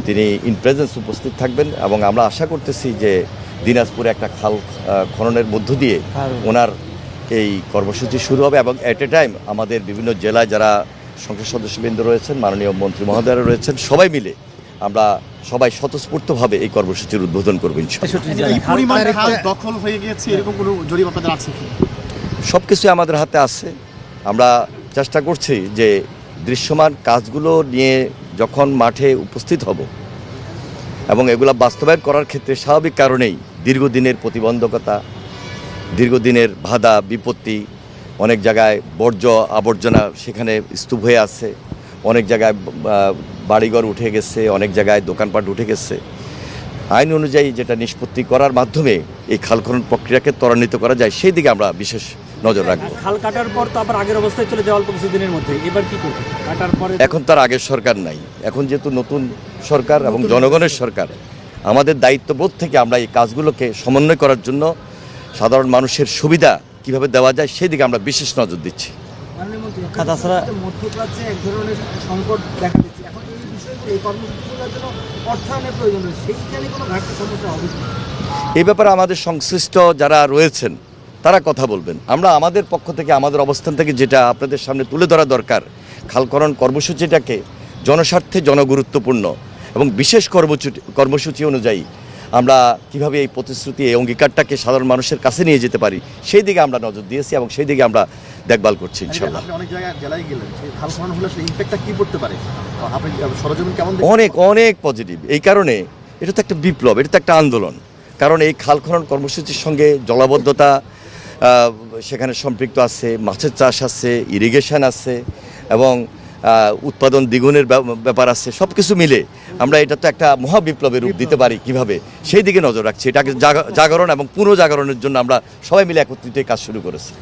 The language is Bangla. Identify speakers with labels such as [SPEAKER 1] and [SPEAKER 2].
[SPEAKER 1] তিনি ইন প্রেজেন্স উপস্থিত থাকবেন এবং আমরা আশা করতেছি যে দিনাজপুরে একটা খাল খননের মধ্য দিয়ে ওনার এই কর্মসূচি শুরু হবে এবং এট এ টাইম আমাদের বিভিন্ন জেলায় যারা সংসদ সদস্যবৃন্দ রয়েছেন, মাননীয় মন্ত্রী মহোদয়রা রয়েছেন, সবাই মিলে আমরা সবাই স্বতঃস্ফূর্তভাবে এই কর্মসূচির উদ্বোধন করব
[SPEAKER 2] দখল হয়ে গিয়েছে এরকম কোনো জরিপ আপনাদের আছে কি?
[SPEAKER 1] সব কিছুই আমাদের হাতে আছে। আমরা চেষ্টা করছি যে দৃশ্যমান কাজগুলো নিয়ে যখন মাঠে উপস্থিত হব এবং এগুলো বাস্তবায়ন করার ক্ষেত্রে স্বাভাবিক কারণেই দীর্ঘদিনের প্রতিবন্ধকতা, দীর্ঘদিনের বাধা বিপত্তি, অনেক জায়গায় বর্জ্য আবর্জনা সেখানে স্তূপ হয়ে আছে, অনেক জায়গায় বাড়িঘর উঠে গেছে, অনেক জায়গায় দোকানপাট উঠে গেছে। আইন অনুযায়ী যেটা নিষ্পত্তি করার মাধ্যমে এই খাল খনন প্রক্রিয়াকে ত্বরান্বিত করা যায় সেই দিকে আমরা বিশেষ নজর রাখবো।
[SPEAKER 3] খাল কাটার পর তো আবার আগের অবস্থায় চলে যাওয়ার কিছুদিনের মধ্যে এবার কি করবে? কাটার পরে
[SPEAKER 1] এখন তার আগের সরকার নাই, এখন যেহেতু নতুন সরকার এবং জনগণের সরকার, আমাদের দায়িত্ববোধ থেকে আমরা এই কাজগুলোকে সমন্বয় করার জন্য সাধারণ মানুষের সুবিধা কিভাবে দেওয়া যায় সেই দিকে আমরা বিশেষ নজর দিচ্ছি।
[SPEAKER 3] তাছাড়া
[SPEAKER 2] মধ্যপ্রাচ্যে এক ধরনের সংকট দেখা দিচ্ছে, এখন এই বিষয়গুলো এই কর্মসূচিগুলোর জন্য অর্থায়নের প্রয়োজন, সেইখানে কোনো ঘাটতি সমস্যা হবে?
[SPEAKER 1] এই ব্যাপারে আমাদের সংশ্লিষ্ট যারা রয়েছেন তারা কথা বলবেন। আমরা আমাদের পক্ষ থেকে আমাদের অবস্থান থেকে যেটা আপনাদের সামনে তুলে ধরা দরকার, খাল খনন কর্মসূচিটাকে জনস্বার্থে জনগুরুত্বপূর্ণ এবং বিশেষ কর্মসূচি অনুযায়ী আমরা কিভাবে এই প্রতিশ্রুতি এই অঙ্গীকারটাকে সাধারণ মানুষের কাছে নিয়ে যেতে পারি সেই দিকে আমরা নজর দিয়েছি এবং সেই দিকে আমরা দেখভাল করছি ইনশাআল্লাহ।
[SPEAKER 2] অনেক জায়গায় জেলায় গেলেন, সেই খাল খনন হলে সেই ইম্প্যাক্টটা কি পড়তে পারে? আপনি সরজমিন কেমন?
[SPEAKER 1] অনেক অনেক পজিটিভ। এই কারণে এটা তো একটা বিপ্লব, এটা তো একটা আন্দোলন। কারণ এই খাল খনন কর্মসূচির সঙ্গে জলাবদ্ধতা সেখানে সম্পৃক্ত আছে, মাছের চাষ আছে, ইরিগেশন আছে এবং উৎপাদন দ্বিগুণের ব্যাপার আছে। সব কিছু মিলে আমরা এটা তো একটা মহাবিপ্লবের রূপ দিতে পারি কিভাবে সেই দিকে নজর রাখছি। এটাকে জাগরণ এবং পুনর্জাগরণের জন্য আমরা সবাই মিলে একত্রিত কাজ শুরু করেছি।